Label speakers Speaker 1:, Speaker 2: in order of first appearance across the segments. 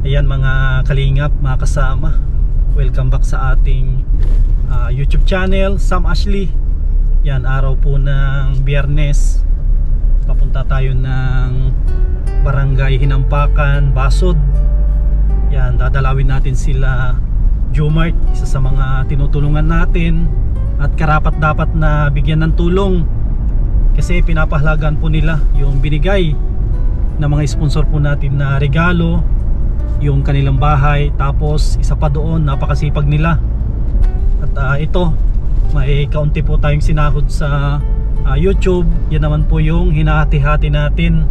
Speaker 1: Ayan mga kalingap, mga kasama, welcome back sa ating YouTube channel, Sam Ashley. Yan, araw po ng Biyernes. Papunta tayo ng Barangay Hinampakan, Basod. Yan, dadalawin natin sila Jomart, isa sa mga tinutulungan natin at karapat dapat na bigyan ng tulong kasi pinapahalagan po nila yung binigay na mga sponsor po natin na regalo, yung kanilang bahay, tapos isa pa doon, napakasipag nila. At ito, may kaunti po tayong sinahod sa YouTube. Yan naman po yung hinahati-hati natin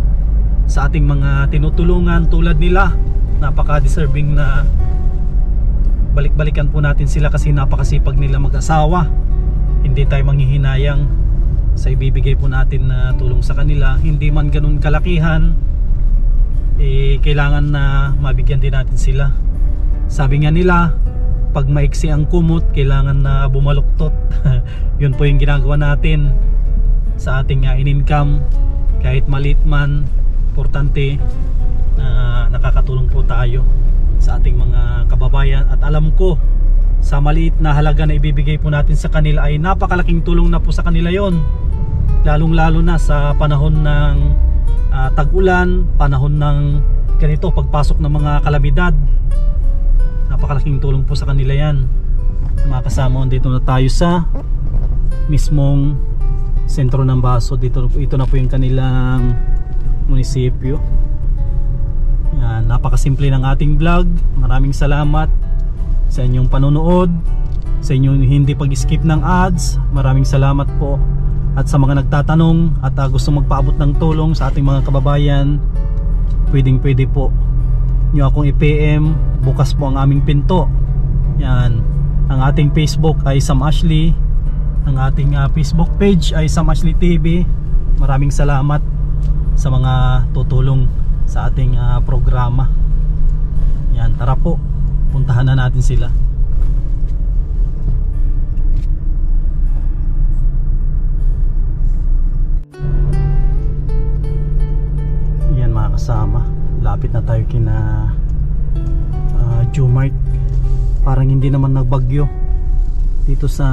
Speaker 1: sa ating mga tinutulungan tulad nila. Napaka-deserving na balik-balikan po natin sila kasi napakasipag nila mag-asawa. Hindi tayo manghihinayang sa ibibigay po natin na tulong sa kanila. Hindi man ganun kalakihan, kailangan na mabigyan din natin sila. Sabi nga nila, pag maiksi ang kumot, kailangan na bumaluktot. Yun po yung ginagawa natin sa ating in-income. Kahit maliit man, importante na nakakatulong po tayo sa ating mga kababayan. At alam ko, sa maliit na halaga na ibibigay po natin sa kanila ay napakalaking tulong na po sa kanila yon. Lalong lalo na sa panahon ng tag-ulan, panahon ng ganito, pagpasok ng mga kalamidad, napakalaking tulong po sa kanila yan. Mga kasama, dito na tayo sa mismong sentro ng Basod. Ito na po yung kanilang munisipyo. Yan, napakasimple ng ating vlog. Maraming salamat sa inyong panonood, sa inyong hindi pag-skip ng ads. Maraming salamat po. At sa mga nagtatanong at gusto magpaabot ng tulong sa ating mga kababayan, pwede po nyo akong i-PM. Bukas po ang aming pinto. Yan, ang ating Facebook ay Sam Ashley, ang ating Facebook page ay Sam Ashley TV. Maraming salamat sa mga tutulong sa ating programa. Yan, tara po, puntahan na natin sila. Kasama, lapit na tayo kina Jomart. Parang hindi naman nagbagyo dito sa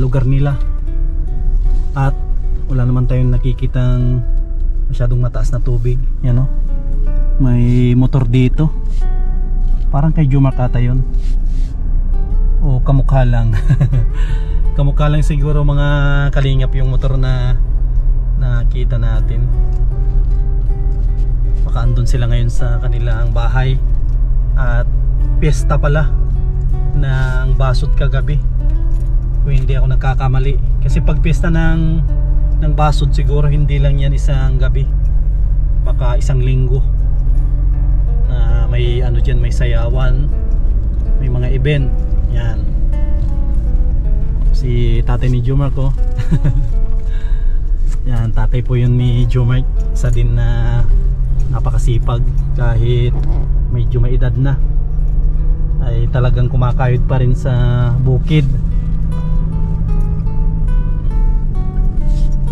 Speaker 1: lugar nila at wala naman tayong nakikitang masyadong mataas na tubig. Yan o, may motor dito, parang kay Jomart ata yun o kamukha lang. Kamukha lang siguro mga kalingap yung motor na nakita natin. Baka andun sila ngayon sa kanilang bahay at piyesta pala ng Basod kagabi, kung hindi ako nagkakamali. Kasi pag piyesta ng Basod, siguro hindi lang yan isang gabi, baka isang linggo na may ano dyan, may sayawan, may mga event. Yan, si tatay ni Jomart ko. Yan, tatay po yun ni Jomart. Isa din na napakasipag, kahit medyo may edad na ay talagang kumakayod pa rin sa bukid.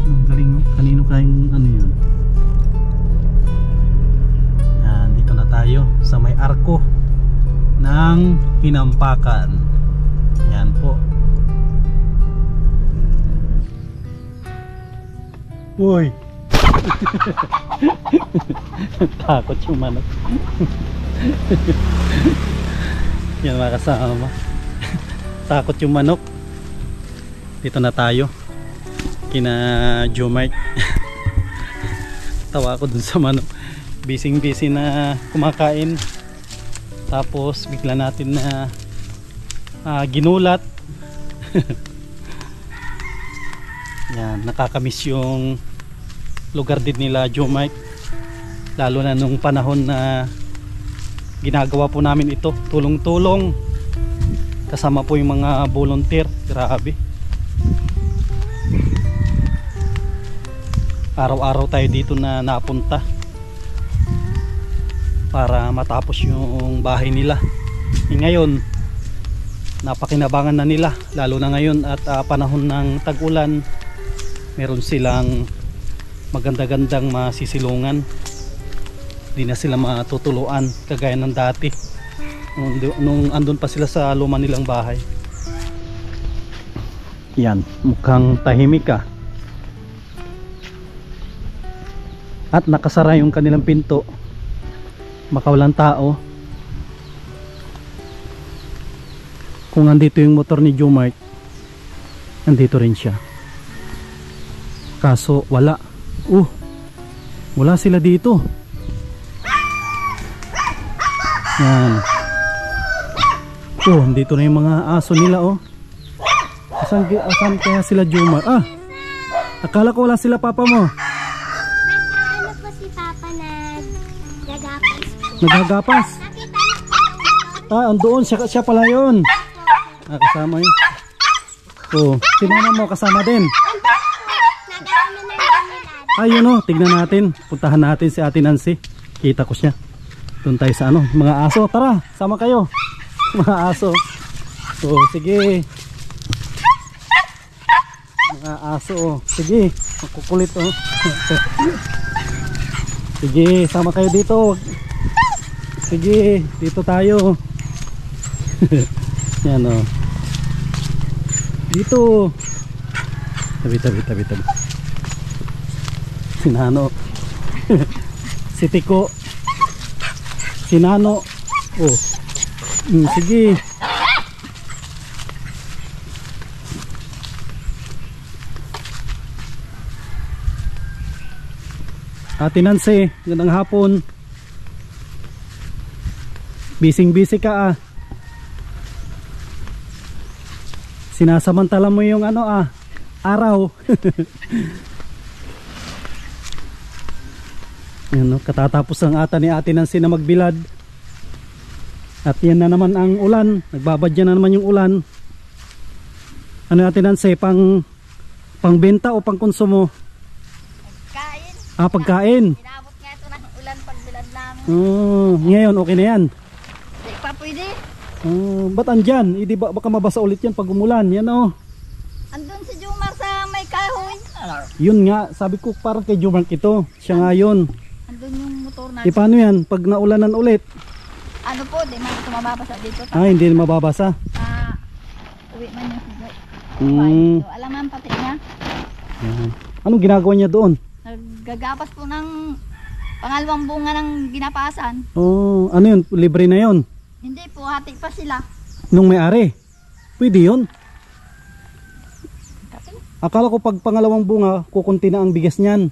Speaker 1: Ang galing, kanino kayong ano yun. Yan, dito na tayo sa may arko ng Hinampakan. Yan po. Uy, takot yung manok. Yan mga kasama, takot yung manok. Dito na tayo kina Jomart. Tawa ako dun sa manok, busy na kumakain, tapos bigla natin na ginulat. Yan, nakakamiss yung lugar din nila Jomart, lalo na nung panahon na ginagawa po namin ito, tulong-tulong kasama po yung mga volunteer. Grabe, araw-araw tayo dito na napunta para matapos yung bahay nila. Ngayon napakinabangan na nila, lalo na ngayon at panahon ng tag-ulan. Meron silang maganda-gandang masisilungan. Di na sila matutuluan kagaya ng dati. Nung andun pa sila sa luma nilang bahay. Yan, mukhang tahimik ah. At nakasara yung kanilang pinto. Makawalang tao. Kung andito yung motor ni Jomart, andito rin siya. Kaso wala. Wala sila dito. Yan. Dito na yung mga aso nila oh. Asan kaya sila Jomart? Akala ko wala sila papa mo.
Speaker 2: Nag-ano po si papa nagagapas.
Speaker 1: Nagagapas?
Speaker 2: Nakita niyo po.
Speaker 1: Andoon siya pala yun. Kasama yun. Si mama mo kasama din.
Speaker 2: Nag-ano na nila.
Speaker 1: Ayun oh, tignan natin. Puntahan natin si Ate Nancy. Kita ko siya. Doon tayo sa mga aso. Tara, sama kayo. Mga aso. Sige. Mga aso. Sige, makukulit oh. Sige, sama kayo dito. Sige, dito tayo. Yan oh. Dito. Tabi. Si Nano. Si Tiko. Si Nano. Sige. Ate Nancy, gandang hapon. Busy ka ah. Sinasamantala mo yung araw. Yan, katatapos ang ata ni Ate Nancy na magbilad. At yan na naman ang ulan. Nagbabadya na naman yung ulan. Ano Ate Nancy, pang benta o pang konsumo?
Speaker 2: Pagkain.
Speaker 1: Pagkain.
Speaker 2: Inabot nga ito ng ulan pagbilad namin.
Speaker 1: Ngayon okay na yan.
Speaker 2: Hindi pa pwede.
Speaker 1: Ba't andyan? Baka mabasa ulit yan pag umulan. Yan oh.
Speaker 2: Andun si Jomar sa may kahoy.
Speaker 1: Yun nga, sabi ko parang kay Jomar ito. Siya nga yun.
Speaker 2: Andun yung motor natin.
Speaker 1: Paano yan? Pag naulanan ulit?
Speaker 2: Ano po, di man ito mababasa dito.
Speaker 1: Hindi na mababasa.
Speaker 2: Uwi man yung sigay. Alam naman pati niya.
Speaker 1: Anong ginagawa niya doon?
Speaker 2: Naggagapas po ng pangalawang bunga ng ginapasan.
Speaker 1: Ano yun? Libre na yun?
Speaker 2: Hindi po, hati pa sila.
Speaker 1: Nung may-ari? Pwede yun? Akala ko pag pangalawang bunga, kukunti na ang bigas niyan.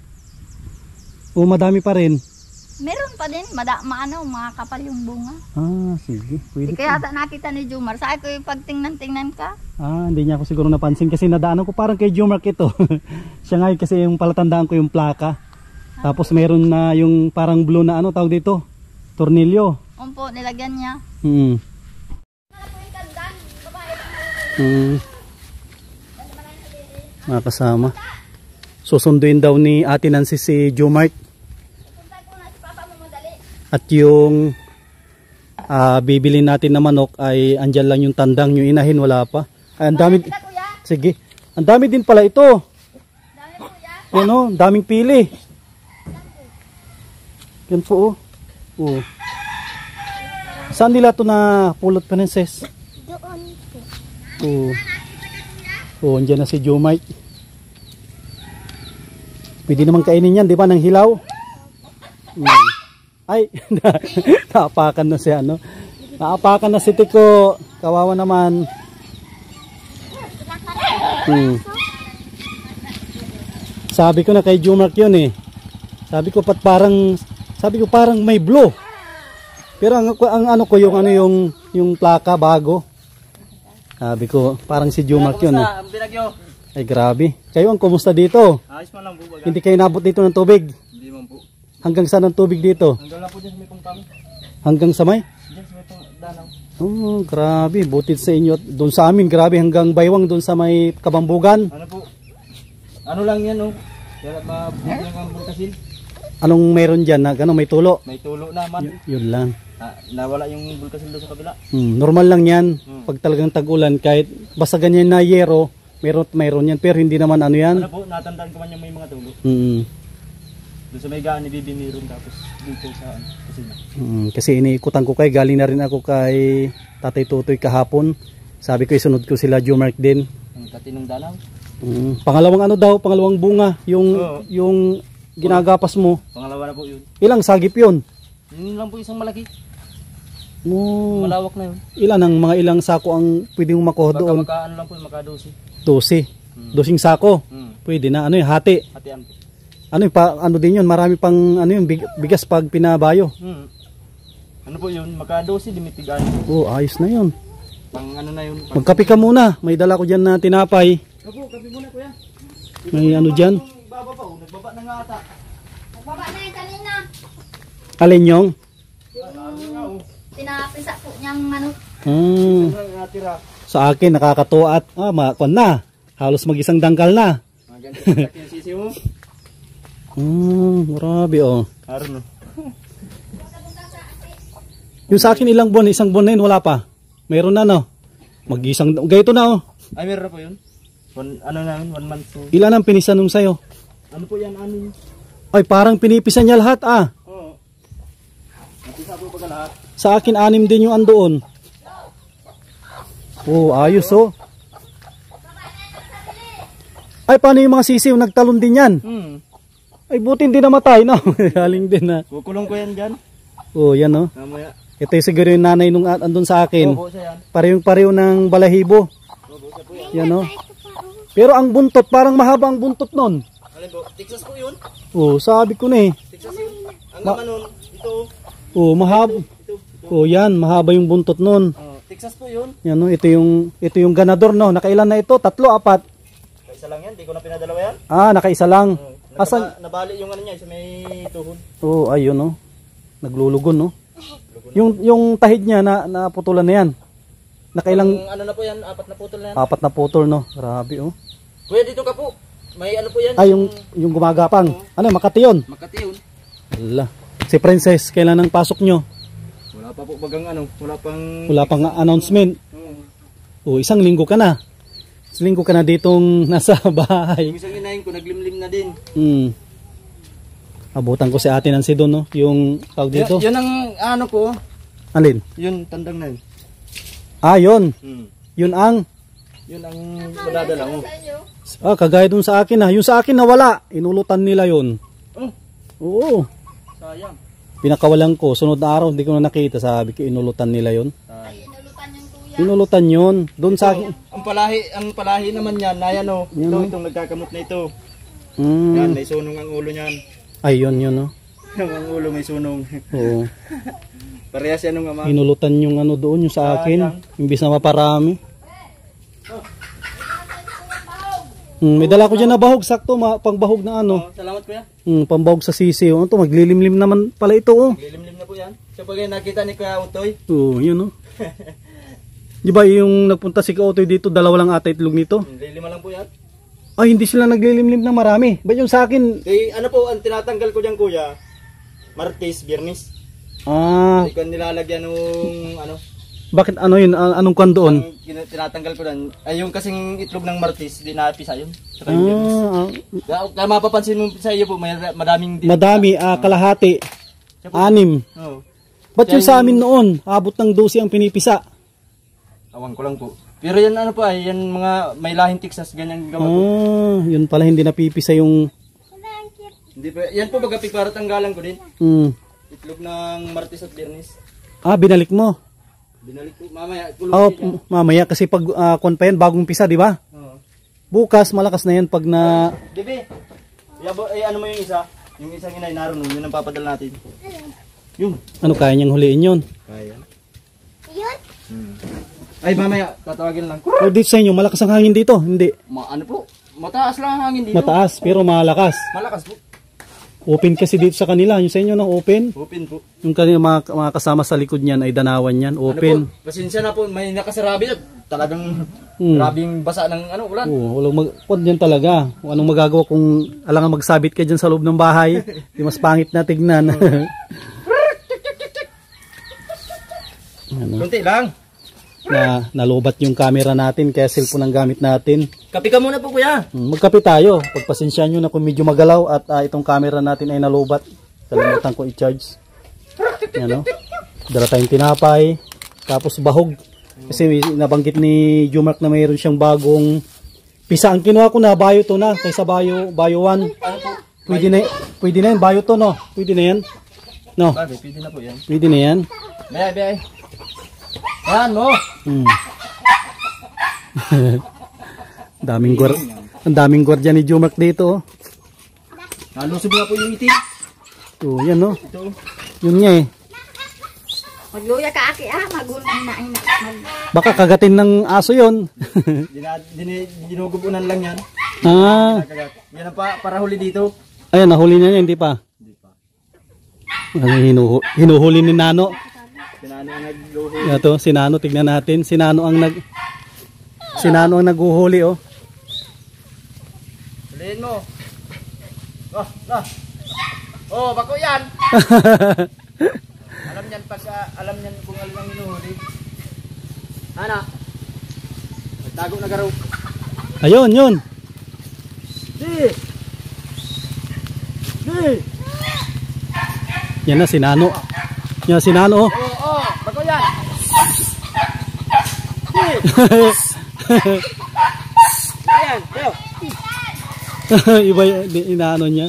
Speaker 1: Madami pa rin.
Speaker 2: Meron pa din, mga kapal yung bunga.
Speaker 1: Sige. Pwede.
Speaker 2: Kaya nakita ni Jomar. Sa ko yung pagtingnan-tingnan ka.
Speaker 1: Hindi niya ako siguro napansin kasi nadaanan ko parang kay Jomar ito. Siya nga kasi yung palatandaan ko yung plaka. Tapos meron na yung parang blue na tawag dito? Tornilyo.
Speaker 2: Po, nilagyan niya.
Speaker 1: Mga kasama. Susunduin daw ni Ate Nancy si Jomart. At yung bibili natin na manok ay andyan lang yung tandang, yung inahin wala pa. Ay, ang dami. Sige. Ang dami din pala ito. Yan o, daming pili. Yan po oh. Saan nila ito na pulot, Princess?
Speaker 2: Doon po.
Speaker 1: Andyan na si Jomart. Pwede naman kainin yan, di ba, ng hilaw? Ay, naapakan na si naapakan na si Tiko. Kawawa naman. Sabi ko na kay Jomart yun eh. Sabi ko parang may blue. Pero ang ko yung plaka bago. Sabi ko parang si Jomart yun eh. Ay grabe. Kayo ang kumusta dito?
Speaker 3: Ayos man lang po.
Speaker 1: Hindi kayo nabot dito ng tubig?
Speaker 3: Hindi man po.
Speaker 1: Hanggang saan ang tubig dito?
Speaker 3: Hanggang lang po dyan sa may pangkami.
Speaker 1: Hanggang sa may?
Speaker 3: Dyan sa may danaw.
Speaker 1: Grabe. Butit sa inyo. Doon sa amin, grabe. Hanggang baywang doon sa may Kabambugan.
Speaker 3: Ano po? Ano lang yan oh. Kaya mabuti lang ang bulkasil.
Speaker 1: Anong meron dyan? May tulo?
Speaker 3: May tulo naman.
Speaker 1: Yun lang.
Speaker 3: Nawala yung bulkasil doon sa kabila.
Speaker 1: Normal lang yan. Pag talagang tag-ulan, kahit basta ganyan na yero, mayroon yan. Pero hindi naman yan.
Speaker 3: Ano po? Natandaan ko man yung may mga tulo. Doon sa may gaan ni Bibi meron, tapos dito sa kusina.
Speaker 1: Kasi iniikutan ko kay, galing na rin ako kay Tatay Tutoy kahapon. Sabi ko isunod ko sila Jumark din.
Speaker 3: Ang katinong dalaw.
Speaker 1: Pangalawang bunga, yung ginagapas mo.
Speaker 3: Pangalawa na po yun.
Speaker 1: Ilang sagip yun?
Speaker 3: Yun lang po isang malaki.
Speaker 1: Oh,
Speaker 3: Malawak na yun.
Speaker 1: ilang sako ang pwedeng makuha doon?
Speaker 3: Maka ano lang po, maka 12.
Speaker 1: 12. 12 sako. Pwede na, ano yung hati?
Speaker 3: Hatian po.
Speaker 1: Ano din yun, marami pang bigas pag pinabayo.
Speaker 3: Ano po yun, maka 12, dimitigan.
Speaker 1: Oh, ayos na yun.
Speaker 3: Pang ano na yun.
Speaker 1: Magkape ka muna, may dala ko dyan na tinapay.
Speaker 3: Opo, kape muna kuya.
Speaker 1: May ano dyan?
Speaker 3: Baba pa, nagbaba na nga ata.
Speaker 2: Nagbaba na yung kanina.
Speaker 1: Alin yung?
Speaker 2: Pinapisa po niyang ano.
Speaker 3: Natira.
Speaker 1: Sa akin nakakatuwa at makakon na. Halos mag-isang dangkal na.
Speaker 3: Maganda yung sisi mo.
Speaker 1: Grabe oh.
Speaker 3: Haron no.
Speaker 1: Yung sa akin ilang buwan, isang buwan na yun, wala pa. Meron na no. Mag-isang, gayto na oh.
Speaker 3: Ay meron na po yun. Ano na yun, 1 month po.
Speaker 1: Ilan ang pinisan nung sa'yo?
Speaker 3: Ano po yan, ano yun?
Speaker 1: Ay parang pinipisan niya lahat
Speaker 3: Oo. Napisa po pag lahat.
Speaker 1: Sa akin 6 din yung andoon. Oh, ayos oh. Ay paano yung mga sisiw, nagtalon din yan? Ay buti hindi namatay no. Galing din na.
Speaker 3: Kukulong ko yan dyan.
Speaker 1: Oh, yan oh.
Speaker 3: Mamaya.
Speaker 1: Ito yung siguro yung nanay nung andun sa akin.
Speaker 3: Opo, siya yan.
Speaker 1: Parehong-pareho ng balahibo.
Speaker 3: Opo, siya po yan.
Speaker 1: Yan oh. Pero ang buntot, parang mahaba ang buntot nun.
Speaker 3: Alin po, Texas po yun.
Speaker 1: Oh, sabi ko na eh.
Speaker 3: Texas yun. Ang naman nun, ito.
Speaker 1: Oh, mahaba. Oh, yan, mahaba yung buntot nun.
Speaker 3: Texas po yun.
Speaker 1: Yan oh, ito yung ganador no. Nakailan na ito? 3, 4.
Speaker 3: Kaisa lang yan, di ko na pinadalawa yan.
Speaker 1: Nakaisa lang. Asan?
Speaker 3: Nabali yung ano niya, sa may tuhod.
Speaker 1: Oh, ayun oh. Naglulugon no. Yung tahid niya naputulan na yan. Nakailang
Speaker 3: Ano na po yan, 4 na putol na yan.
Speaker 1: 4 na putol no. Grabe oh.
Speaker 3: Kuya, dito ka po. May ano po yan.
Speaker 1: Ay, yung gumagapang. Ano, Makati yun?
Speaker 3: Makati yun.
Speaker 1: Wala. Si Princess, kailan ang pasok nyo?
Speaker 3: Wala pa po bagang ano,
Speaker 1: Wala pang announcement. Oh, 1 linggo ka na. 1 linggo ka na ditong nasa bahay.
Speaker 3: Yung isang inahin ko, naglimlim na din.
Speaker 1: Abutan ko si ate Nancy doon, no? Yung tawag dito.
Speaker 3: Yun ang ano ko.
Speaker 1: Alin?
Speaker 3: Yun, tandang na yun.
Speaker 1: Yun. Yun ang
Speaker 3: madadala mo.
Speaker 1: kagaya dun sa akin Yung sa akin nawala. Inulutan nila yun. Oo.
Speaker 3: Sayang.
Speaker 1: Pinakawalan ko. Sunod na araw, hindi ko na nakita. Sabi ko, inulutan nila yun.
Speaker 2: Inulutan yung kuya.
Speaker 1: Inulutan yun. Doon sa akin.
Speaker 3: Ang palahi naman yan, na yan o. Itong nagkakamot na ito. Yan, may sunong ang ulo niyan.
Speaker 1: Ay, yun, no?
Speaker 3: Ang ulo may sunong.
Speaker 1: Oo.
Speaker 3: Parehas yan nung ama.
Speaker 1: Inulutan yung ano doon, yung sa akin. Imbis na maparami. May dala ko dyan na bahog. Sakto, pangbahog na ano.
Speaker 3: Salamat kuya.
Speaker 1: Pambahog sa sisi. Ano to, maglilimlim naman pala ito.
Speaker 3: Lilimlim na po yan. Kapag nakita ni Kuya Utoy.
Speaker 1: Oo, yun Di ba yung nagpunta si Kautoy dito, 2 lang ata itlog nito?
Speaker 3: Lilima lang po yan.
Speaker 1: Ay, hindi sila naglilimlim na marami. Ba't yung sa akin?
Speaker 3: Ano po, ang tinatanggal ko dyan kuya, Martes, Biyernes. Hindi ko nilalagyan nung ano.
Speaker 1: Bakit ano yun? Anong kwan doon?
Speaker 3: Tinatanggal ko dyan. Ay yung kasing itlog ng Martes, di napisa yun. Saka yung Biyernes. Kaya mapapansin mo sa iyo po, madaming
Speaker 1: Madami, kalahati. 6.
Speaker 3: Oo.
Speaker 1: Ba't yung sa amin noon? Abot ng 12 ang pinipisa.
Speaker 3: Awan ko lang po. Pero yan ano po ay, yan mga may lahing Texas, ganyan gawa po.
Speaker 1: Yun pala hindi napipisa yung...
Speaker 3: Hindi po, yan po bagapig para tanggalan ko din. Itlog ng Martes at Biyernes.
Speaker 1: Binalik mo?
Speaker 3: Binalik ko, mamaya.
Speaker 1: Mamaya kasi pag kwan pa yan, bagong pisa, di ba? Bukas, malakas na yan pag na...
Speaker 3: Bebe, ano mo yung isa? Yung isang inay naroon, yun ang papadala natin. Yung.
Speaker 1: Ano, kaya niyang huliin yun?
Speaker 3: Kaya.
Speaker 2: Yun?
Speaker 3: Ay, mamaya, tatawagin lang.
Speaker 1: O dito sa inyo, malakas ang hangin dito? Hindi.
Speaker 3: Ano po? Mataas lang ang hangin dito.
Speaker 1: Mataas, pero malakas.
Speaker 3: Malakas po.
Speaker 1: Open kasi dito sa kanila. Yung sa inyo, no? Open?
Speaker 3: Open po.
Speaker 1: Yung kanila mga kasama sa likod niyan ay danawan yan. Open.
Speaker 3: Ano po? Pasensya na po, may nakasarabi at talagang grabing basa ng ulan.
Speaker 1: Walang yan talaga. Anong magagawa kung alangan magsabit ka dyan sa loob ng bahay? Di mas pangit na tignan.
Speaker 3: Kunti lang.
Speaker 1: na nalobat yung camera natin kaya cellphone ang gamit natin.
Speaker 3: Kape ka muna po kuya.
Speaker 1: Magkape tayo. Pagpasensya nyo na kung medyo magalaw at itong camera natin ay nalobat. Kalimutan ko i-charge. Yan o. Dala tayong tinapay. Tapos bahog. Kasi nabanggit ni Jumark na mayroon siyang bagong pisa. Ang kinuha ko na bayo to na. Kaysa bayo 1. Pwede na yan. Bayo to no. Pwede na yan. No.
Speaker 3: Pwede na po yan.
Speaker 1: Pwede na yan.
Speaker 3: Biyay. Yan mo.
Speaker 1: Ang daming gwardiya ni Jumark dito.
Speaker 3: Nalusog nga po yung itim.
Speaker 1: Yan no.
Speaker 3: Ito.
Speaker 1: Yun nga eh.
Speaker 2: Magluya ka aki magunay na.
Speaker 1: Baka kagatin ng aso yun.
Speaker 3: Dinugubunan lang yan. Yan ang para huli dito.
Speaker 1: Ayan, nahuli na niya, hindi pa. Hinuhuli ni Nano.
Speaker 3: Sinano ang nagluhuli.
Speaker 1: Ito, si Nano, tignan natin. Si Nano ang naghuhuli oh.
Speaker 3: Huliin mo. Bako yan. Alam niyan kung alin ang hinuhuli. Ana. Magtago na garo.
Speaker 1: Ayun, yun.
Speaker 3: Di.
Speaker 1: Yan na si Nano. Yan si Nano oh.
Speaker 3: Bako yan. Ayan, yo.
Speaker 1: Iba inaano niya.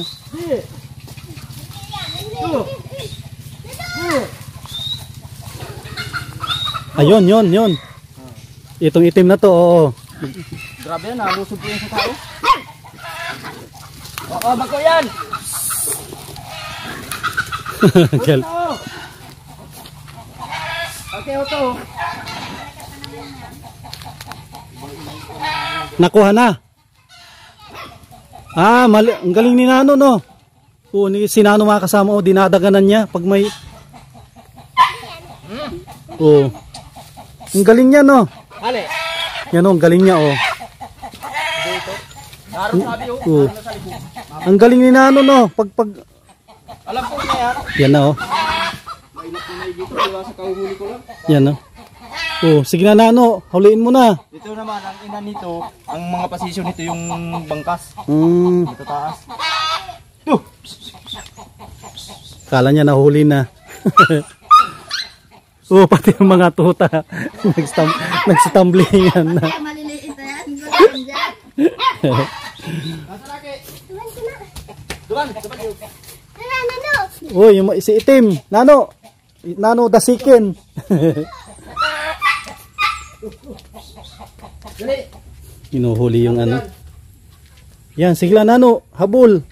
Speaker 1: Ayun, yun. Itong itim na to, oo.
Speaker 3: Grabe yan, nalusog po yung sa tao. Bako yan.
Speaker 1: Gal.
Speaker 3: Okay, ito.
Speaker 1: Nakuha na. Ang galing ni Nano no. Si Nano mga kasama dinadaganan niya pag may ang galing niya no.
Speaker 3: Ale.
Speaker 1: Yan ang galing niya
Speaker 3: Dito. Naroon sabi sa likod.
Speaker 1: Ang galing ni Nano no. Pag
Speaker 3: Alam ko na yan.
Speaker 1: yan na
Speaker 3: Mainap ko na dito, wala sa kahuhuli ko lang.
Speaker 1: Yan no. Sige na Nano, huliin mo na.
Speaker 3: Ito naman, ang ina nito, ang mga pasisyon nito yung bangkas. Ito taas.
Speaker 1: Kala niya nahuli na. Pati yung mga tuta. Nagstamblingan na.
Speaker 2: Maliliit na yan. Gusto dyan.
Speaker 3: Duman.
Speaker 2: Nano.
Speaker 1: Si itim. Nano dasikin. Hinuhuli yung ano. Yan, sige lang Nano, habol.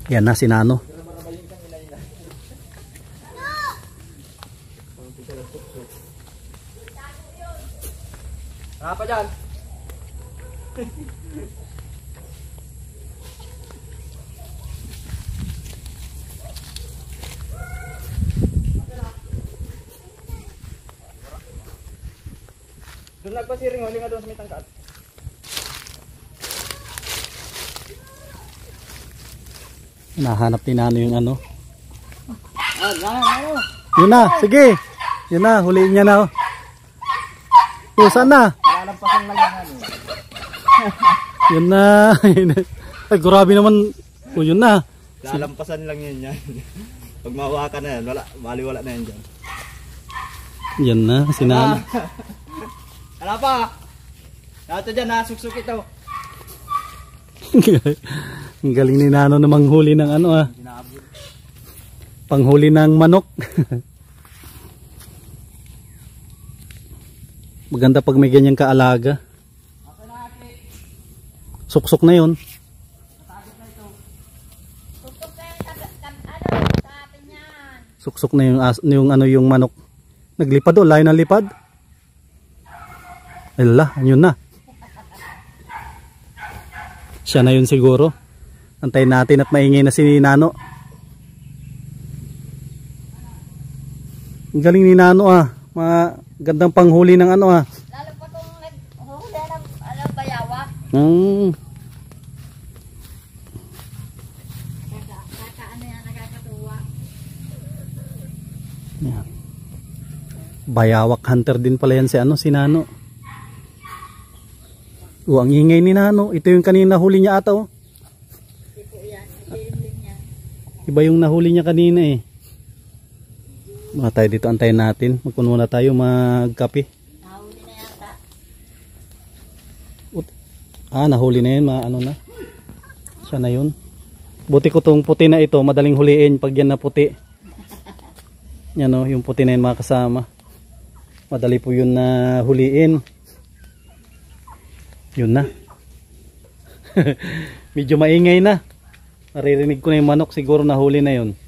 Speaker 1: Yan na si Nano.
Speaker 3: Apa dyan? Doon nagpasiring, huli nga doon sa may tangkat.
Speaker 1: Nahanap ni Nano yung ano.
Speaker 3: Ano?
Speaker 1: Yun na, sige. Yun na, huliin niya na. Saan na?
Speaker 3: Lalampasan lang yan.
Speaker 1: Yun na. Ay, grabe naman. Yun na.
Speaker 3: Lalampasan lang yan. Pag mahawakan na yan, wala na yan dyan.
Speaker 1: Yan na, si Nano.
Speaker 3: Wala pa. Ito dyan, nasuksuk ito.
Speaker 1: Ang galing ni Nano na manghuli ng ano panghuli ng manok. Maganda pag may ganyang kaalaga. Suksok na yun. Suksok na yung manok. Naglipad layo ng lipad. Ala, yun na. Siya na yun siguro. Antayin natin at maingay na si Nano. Ang galing ni Nano Magandang panghuli ng ano
Speaker 2: Lalo pa kung naghuli ng bayawa. Nakakaano yan, nakakatuwa.
Speaker 1: Yan. Bayawak hunter din pala yan si ano, si Nano. Oh, ang ingay ni Nano. Ito yung kanina huli niya ata oh. Iba yung nahuli niya kanina eh. Mga tayo dito, antayin natin. Magpuno na tayo magkape.
Speaker 2: Nahuli na yata.
Speaker 1: Nahuli na yun. Ano na. Siya na yun. Buti ko tong puti na ito. Madaling huliin pag yan na puti. Yan o, yung puti na yun mga kasama. Madali po yun na huliin. Yun na. Medyo maingay na. Naririnig ko na yung manok. Siguro nahuli na yun.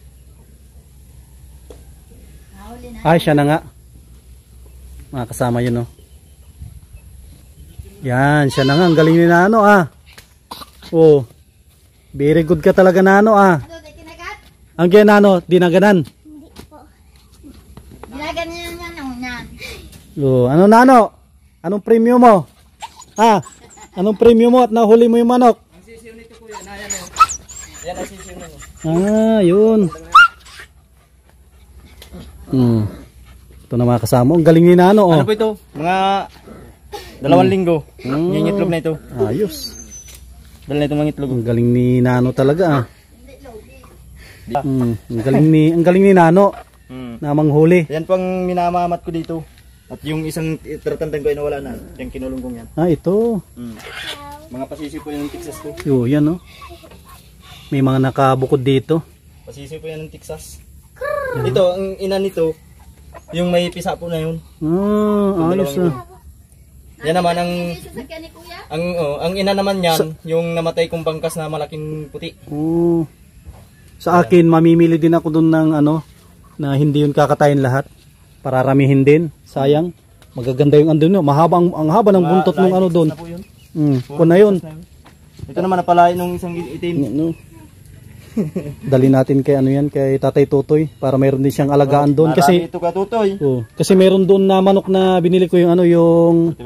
Speaker 2: Nahuli na.
Speaker 1: Ay, siya na nga. Mga kasama yun, no. Yan, siya na nga. Ang galing ni Nano, Oh. Very good ka talaga, Nano,
Speaker 2: Ano, di kinagat?
Speaker 1: Ang kaya, Nano, dinaganan.
Speaker 2: Hindi po. Ginaganyan yan yan.
Speaker 1: Oh, ano, Nano? Anong premium mo? Anong premium mo at nahuli mo yung manok?
Speaker 3: Ang sisiw nito kuya, yan o. Yan ang sisiw nito.
Speaker 1: Yun. Ito na mga kasama. Ang galing ni Nano,
Speaker 3: Ano po ito? Mga 2 linggo. Yung itlog na ito.
Speaker 1: Ayos.
Speaker 3: Dala na itong mga itlog.
Speaker 1: Ang galing ni Nano talaga, ang galing ni Nano na manghuli.
Speaker 3: Yan pang minamamat ko dito. At yung isang tratandan ko ay nawala na. Yung kinulong kong yan.
Speaker 1: Ito.
Speaker 3: Mga pasisi po yan ng Texas ko.
Speaker 1: Yan, no. May mga nakabukod dito.
Speaker 3: Pasisi po yan ng Texas. Ito, ang ina nito, yung may pisa po na yun.
Speaker 1: Ayos na.
Speaker 3: Yan naman ang
Speaker 2: Sasakyan ni kuya?
Speaker 3: ang ina naman yan, yung namatay kong bangkas na malaking puti.
Speaker 1: Sa akin, mamimili din ako doon ng ano, na hindi yun kakatayin lahat. Pararamihin din. Sayang. Magaganda yung andun yun. Ang haba ng buntot ng ano doon. Kung na yun.
Speaker 3: Ito naman napalain nung isang itim.
Speaker 1: Dali natin kay ano yan, kay Tatay Tutoy para mayroon din siyang alagaan doon kasi
Speaker 3: ito ka Tutoy.
Speaker 1: Kasi mayroon doon na manok na binili ko yung ano yung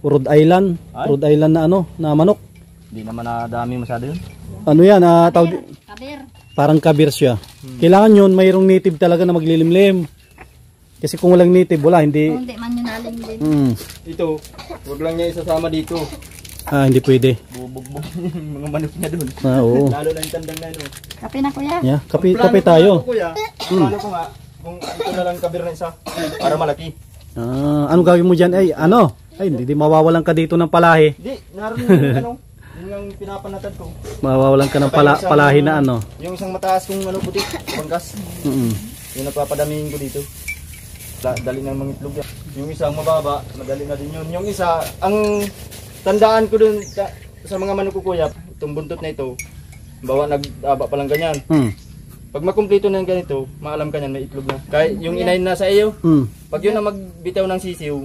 Speaker 1: Rhode Island. Rhode Island na ano, na manok.
Speaker 3: Hindi naman na dami masyado yun.
Speaker 1: Ano yan,
Speaker 2: Kabir.
Speaker 1: parang kabir siya. Kailangan yun mayroong native talaga na maglilimlim. Kasi kung walang native, wala, hindi.
Speaker 2: Hindi man yun nalimlim.
Speaker 3: Ito, wag lang niya isasama dito.
Speaker 1: Hindi pwede.
Speaker 3: Bubugbog mga manok niya doon.
Speaker 1: Oo.
Speaker 3: Lalo na yung tandang na yun.
Speaker 2: Kape na kuya.
Speaker 1: Yeah, kape tayo.
Speaker 3: Plano ko nga, kung ito na lang kabir na isa, para malaki.
Speaker 1: Anong gagawin mo dyan? Ay, hindi mawawalan ka dito ng palahi.
Speaker 3: Hindi, naroon yung ano, yun ang pinapanatad ko.
Speaker 1: Mawawalan ka ng palahi na ano.
Speaker 3: Yung isang mataas kong ano puti, bangkas. Yung napapadamihin ko dito. Dali ng mga itlog yan. Yung isang mababa, madali na din yun. Yung isa, ang tandaan ko dun sa mga manok ko kuya, itong buntot na ito, bawa nag-aba pa lang ganyan. Pag makumpleto na yung ganito, maalam ka niyan, may itlog na. Kahit yung inay na sa iyo, pag yun na magbitaw ng sisiw,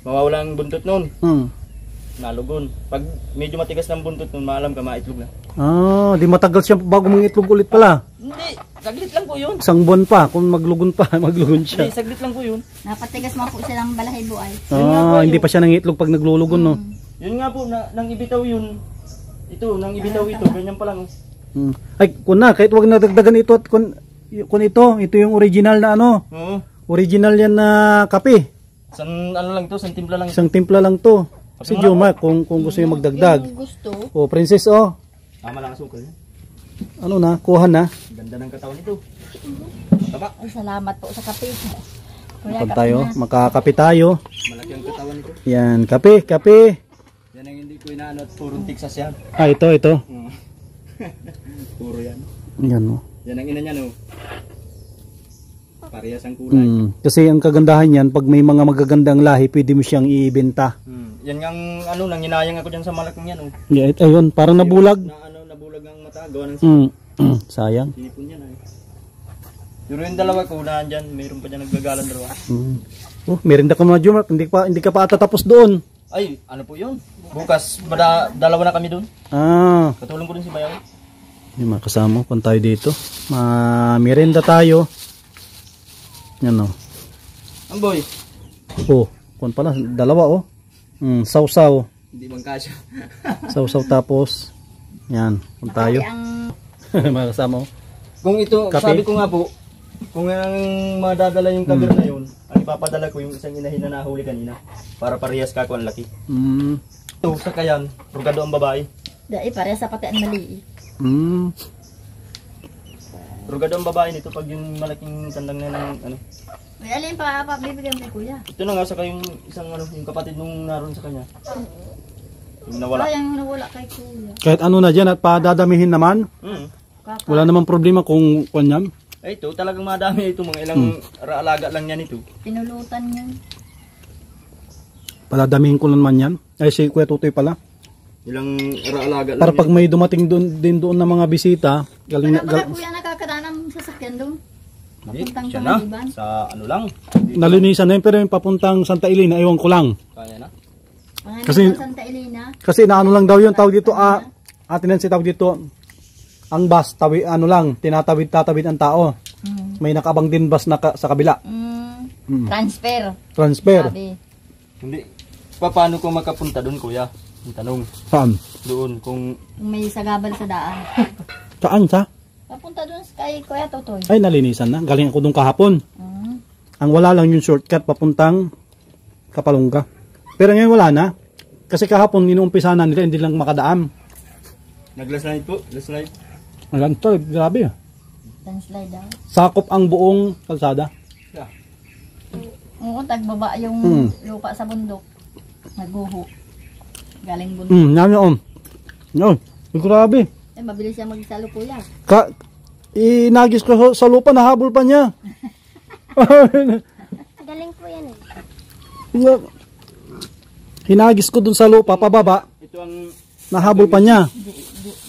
Speaker 3: mawawala ang buntot nun. Nalugon. Pag medyo matigas ng buntot nun, maalam ka, maitlog na.
Speaker 1: Di matagal siya bago mga itlog ulit pala.
Speaker 3: Hindi, saglit lang po yun.
Speaker 1: Isang buwan pa, kung maglugon siya.
Speaker 3: Hindi, saglit lang po yun.
Speaker 2: Napatigas mo po silang balahibo ay.
Speaker 1: Hindi pa siya nangitlog pag naglulugon, no?
Speaker 3: Yun nga po, nang ibitaw yun, nang ibitaw ito, ganyan pa lang.
Speaker 1: Ay, kahit wag nadagdagan ito at kung ito yung original na ano.
Speaker 3: Oo.
Speaker 1: Original yan na kape.
Speaker 3: Ano lang to, isang timpla lang.
Speaker 1: Isang timpla lang to. Si Jomar, kung gusto yung magdagdag.
Speaker 2: Yung gusto.
Speaker 1: Princess,
Speaker 3: Tama lang asukal.
Speaker 1: Ano na, kuha na.
Speaker 3: Ganda ng katawan nito. Taba.
Speaker 2: Ay, salamat po sa kape. Kuya,
Speaker 1: Kapag tayo, makakape tayo.
Speaker 3: Malaki ang katawan nito.
Speaker 1: Yan, kape.
Speaker 3: Yan ang hindi ko inaano at purong Texas yan.
Speaker 1: Ito.
Speaker 3: Puro yan.
Speaker 1: Yan, no.
Speaker 3: Yan ang ina niya, no. Parehas ang kulay.
Speaker 1: Kasi ang kagandahan yan, pag may mga magagandang lahi, pwede mo siyang ibenta.
Speaker 3: Yan ang ano, nang hinayang ako dyan sa malaking yan, oh.
Speaker 1: Yeah, ayun, parang nabulag.
Speaker 3: Nabulag ang mata, gawa ng
Speaker 1: sayang.
Speaker 3: sipon yan, ay. Pero yung dalawa ko, nandyan, mayroon pa dyan naggagalan dalawa.
Speaker 1: Merinda ka mga Jomar, hindi ka pa atatapos doon.
Speaker 3: Ay, ano po yun? Bukas, dalawa na kami doon. Katulong ko din si Bayaw.
Speaker 1: Yung mga kasama, kung tayo dito. Merienda tayo. Yan,
Speaker 3: Ang boy.
Speaker 1: Kung pala, dalawa, sausaw.
Speaker 3: Hindi bang kasya.
Speaker 1: Sausaw tapos. Yan, kung tayo. Mga kasama,
Speaker 3: Kung ito,
Speaker 1: kape.
Speaker 3: sabi ko nga po, Kung ang madadala yung kabir na yun, ang ipapadala ko yung isang inahin na nahuli kanina. Para parehas ka kung ang laki. Ito, sa kayan, rugado ang babae.
Speaker 2: Dahil pareha sa pati ang maliit.
Speaker 3: Rugado ang babae nito pag yung malaking tandang na ng ano.
Speaker 2: May alin pa bibigyan kay kuya.
Speaker 3: Ito na nga saka yung isang ano, yung kapatid nung naroon sa kanya. Yung nawala.
Speaker 2: Sayang nawala kay kuya.
Speaker 1: Kahit ano na dyan at padadamihin naman, wala namang problema kung kanyam.
Speaker 3: Ay ito, talagang madami ito. Mga ilang alaga lang yan ito.
Speaker 2: Pinulutan niya.
Speaker 1: Paladamihin ko naman yan. Ay si Kuya Tutoy pala.
Speaker 3: Ilang alaga lang
Speaker 1: Para
Speaker 3: yan.
Speaker 1: pag may dumating din doon na mga bisita, galing
Speaker 2: Baka kuya nakakadaan ng sasakyan doon. Papuntang
Speaker 3: Siya na,
Speaker 2: Pangaliban.
Speaker 3: sa ano lang.
Speaker 1: nalinisan na yun, pero yung papuntang Santa Elena, ewan ko lang.
Speaker 3: Kaya na.
Speaker 1: Kasi-
Speaker 2: Kasi Santa Elena.
Speaker 1: Kasi naano lang daw yun, tawag dito, atin si tawag dito, ang bus, ano lang, tinatawid-tatawid ang tao. May nakabang din bus na sa kabila.
Speaker 2: Transfer.
Speaker 1: Transfer.
Speaker 2: Sabi.
Speaker 3: Hindi. Paano ko makapunta doon, kuya? Yung tanong.
Speaker 1: Saan?
Speaker 3: Doon kung
Speaker 2: Kung may sagabal sa daan.
Speaker 1: Saan sa?
Speaker 2: Papunta doon kay Kuya Totoy.
Speaker 1: Ay, nalinisan na. Galing ako doon kahapon. Ang wala lang yung shortcut papuntang Kapalungga. Pero ngayon wala na. Kasi kahapon inuumpisa na nila, hindi lang makadaan.
Speaker 3: nag-last po, last night.
Speaker 1: Ang ganito, grabe.
Speaker 2: Landslide daw.
Speaker 1: Sakop ang buong kalsada.
Speaker 3: Yeah.
Speaker 2: Oo, tagbaba yung lupa sa bundok. Naguho. Galing bundok.
Speaker 1: Yan yun. Yun, grabe.
Speaker 2: Eh, mabilis siya magsalo kuya.
Speaker 1: Inagis ko sa lupa, nahabol pa niya.
Speaker 2: Galing po yan eh.
Speaker 1: Hinagis ko dun sa lupa, pababa,
Speaker 3: Ito ang
Speaker 1: nahabol pa niya.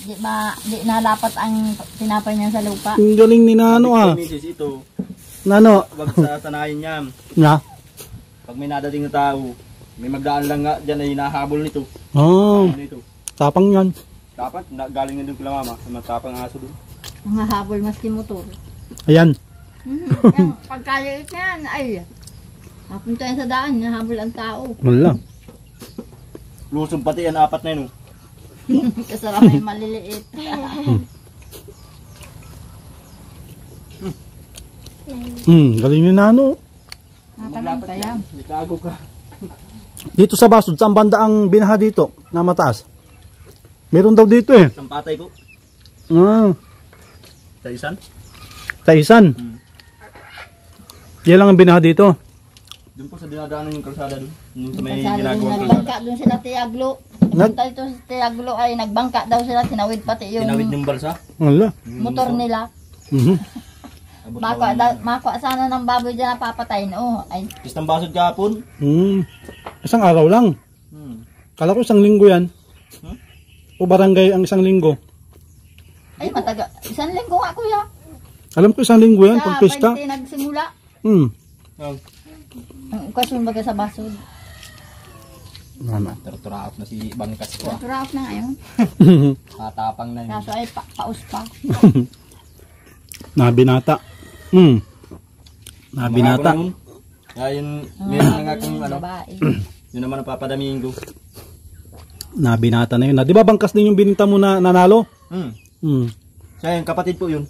Speaker 2: Di nalapat ang tinapay niya sa lupa.
Speaker 1: Ang galing ni Nano
Speaker 3: misis ito.
Speaker 1: Nano.
Speaker 3: Wag sasanayin niya.
Speaker 1: Na?
Speaker 3: Pag may nadating na tao, may magdaan lang nga dyan ay hinahabol nito.
Speaker 1: Oh,
Speaker 3: Ano ito?
Speaker 1: tapang yan.
Speaker 3: Dapat, galing na doon kila mama. Matapang aso doon.
Speaker 2: Mga habol maski motor.
Speaker 1: Ayan.
Speaker 2: Yung pagkaliit yan, ay. Napunta yan sa daan, nahabol ang tao.
Speaker 1: Wala.
Speaker 3: Lusong pati yan, apat na yun. Oh.
Speaker 2: Kasarap yung maliliit.
Speaker 1: Galing ni Nano.
Speaker 2: Natanong pa yan.
Speaker 3: Ikago ka.
Speaker 1: Dito sa Basud, saan banda ang binaha dito na mataas? Meron daw dito eh.
Speaker 3: Isang patay po. Sa isan.
Speaker 1: Taisan. Yan lang ang binaha dito.
Speaker 3: Doon po sa dinadaanan yung kalsada doon. Yung sa may
Speaker 2: Kasali
Speaker 3: ginagawa
Speaker 2: doon,
Speaker 3: kalsada.
Speaker 2: nagbangka doon sila Tiaglo. Punta ito sa Tiaglo ay nagbangka daw sila, tinawid pati yung
Speaker 3: Tinawid yung balsa.
Speaker 1: Wala.
Speaker 2: motor nila.
Speaker 3: Abot
Speaker 2: Makuha sana ng baboy dyan na papatayin. Oh, ay,
Speaker 3: Istang basod kahapon.
Speaker 1: Isang araw lang. Kala ko isang linggo yan. O barangay ang isang linggo.
Speaker 2: ay mataga. Isang linggo nga kuya.
Speaker 1: Alam ko isang linggo yan, pag
Speaker 2: Sa
Speaker 1: pista.
Speaker 2: 20 nagsimula. Ang okasyon baga sa basod.
Speaker 3: Turturaot na si Bangkas ko.
Speaker 2: Naturaot na ngayon.
Speaker 3: Matapang na yun.
Speaker 2: Kaso ay paus pa.
Speaker 1: Nabinata. Nabinata.
Speaker 3: Kaya yun, meron na nga kung ano,
Speaker 2: Babae.
Speaker 3: yun naman ang papadamihin ko.
Speaker 1: Nabinata na yun. Di ba bangkas din yung bininta mo na nanalo?
Speaker 3: Siya yung kapatid po yun.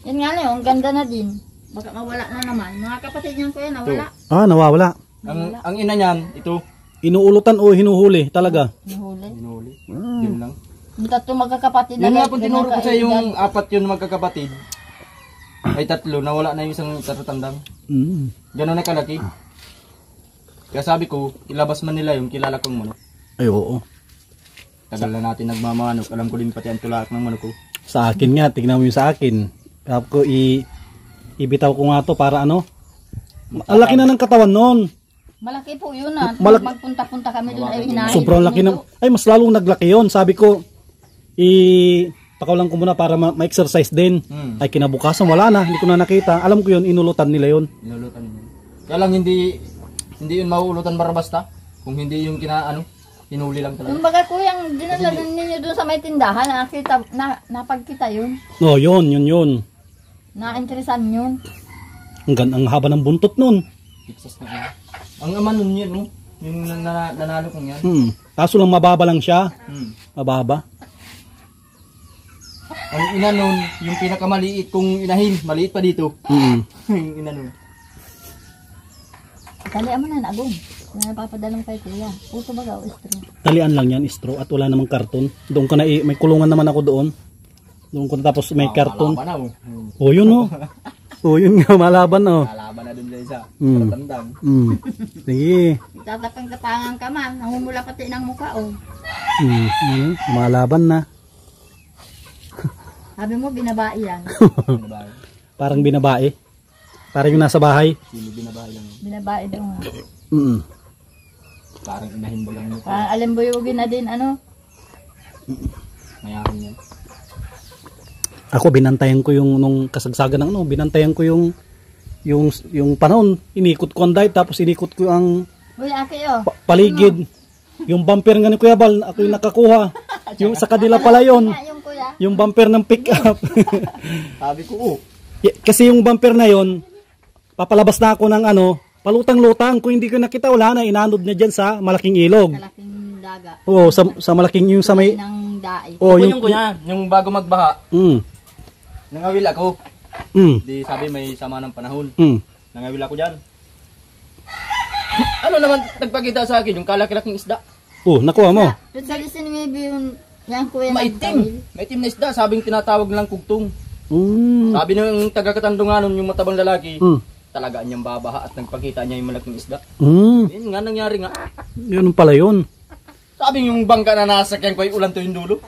Speaker 2: Yan nga lang, ang ganda na din. Baka mawala na naman. Mga kapatid niyan kuya, nawala.
Speaker 1: Nawawala.
Speaker 3: Ang ina niyan, ito.
Speaker 1: Inuulutan o hinuhuli talaga?
Speaker 2: Nahuli.
Speaker 3: Hinuli. Yun lang.
Speaker 2: Yung tatlo magkakapatid
Speaker 3: Yun nga po
Speaker 2: ganun
Speaker 3: tinuro ko sa
Speaker 2: kaedad.
Speaker 3: yung apat yun magkakapatid. Ay tatlo, nawala na yung isang tatatandang. Gano'n na kalaki. Kaya sabi ko, ilabas man nila yung kilala kong manok.
Speaker 1: Ay oo.
Speaker 3: Tagal na natin nagmamanok. Alam ko din pati ang tulak ng manok ko.
Speaker 1: Sa akin nga, tignan mo yung sa akin. Sabi ko, ibitaw ko nga to para ano. Ang laki na ng katawan noon.
Speaker 2: Malaki po yun ah.
Speaker 1: Malaki.
Speaker 2: Magpunta-punta kami doon ay hinahin.
Speaker 1: Sobrang laki ng... Ay, mas lalong naglaki yon. Sabi ko, pakaw lang ko muna para ma-exercise din. Ay, kinabukasan, wala na. Hindi ko na nakita. Alam ko yun, inulutan nila yun.
Speaker 3: Inulutan yun. Kaya lang hindi yun mauulutan basta. Kung hindi yung hinuli lang talaga.
Speaker 2: Yung baga kuyang dinala ninyo doon sa may tindahan, napagkita yun.
Speaker 1: No, yun.
Speaker 2: Na-interesan yun.
Speaker 1: Ang haba ng buntot nun.
Speaker 3: Texas na yun. Ang ama nun yun, no? Yung nanalo kong yan.
Speaker 1: Kaso lang mababa lang siya. Mababa.
Speaker 3: Ang ina nun, yung pinakamaliit kong inahin, maliit pa dito. Yung ina nun.
Speaker 2: Talian mo na, agong. Na napapadalong kay kuya. Puto baga o istro.
Speaker 1: Talian lang yan, straw at wala namang karton. Doon ko na may kulungan naman ako doon. Doon ko na tapos may karton.
Speaker 3: Malaban na oh.
Speaker 1: Oh, yun oh. Oh, yun nga, malaban oh.
Speaker 3: Malaban na dun sa isa.
Speaker 1: Mm.
Speaker 3: Patandang.
Speaker 1: Sige.
Speaker 2: Tatapang-tapangan ka man. Namumula pati ng mukha oh.
Speaker 1: Malaban na.
Speaker 2: Sabi mo, binabai lang.
Speaker 3: Binabae.
Speaker 1: Parang binabae. Parang yung nasa bahay.
Speaker 3: Sino binabae lang.
Speaker 2: Binabai daw nga.
Speaker 3: Parang inahin mo lang nito.
Speaker 2: Parang alimbuyugin na din, ano?
Speaker 3: Mayakin yan.
Speaker 1: Ako binantayan ko yung nung kasagsagan ng binantayan ko yung panahon, inikot ko ang dive tapos inikot ko ang
Speaker 2: Uy, aki oh.
Speaker 1: paligid. Yung bumper nga ni Kuya Bal, ako yung nakakuha. Yung sa kadila pala yon.
Speaker 2: Yung kuya.
Speaker 1: Yung bumper ng pick up.
Speaker 3: Sabi ko oh.
Speaker 1: Kasi yung bumper na yon, papalabas na ako ng palutang-lutang. Kung hindi ko nakita, wala na, inanod na dyan sa malaking ilog.
Speaker 2: Malaking daga.
Speaker 1: Oo, sa malaking yung sa may
Speaker 2: Ng daig.
Speaker 1: oh,
Speaker 3: Yung kuya, yung bago magbaha, nangawil ako. Di sabi may sama ng panahon. Nangawil ako dyan. Ano naman nagpakita sa akin, yung kalaki-laking isda.
Speaker 1: Oh, nakuha mo.
Speaker 2: Doon sa lisin maybe yung yan kuya.
Speaker 3: Maitim. Maitim na isda, sabing tinatawag nilang kugtong. Sabi ng taga-Katandunganon, yung matabang lalaki, talaga niyang babaha at nagpakita niya yung malaking isda. Yun nga nangyari nga.
Speaker 1: Yun pala yun.
Speaker 3: Sabi yung bangka na nasakyan ko ay ulan to yung dulo.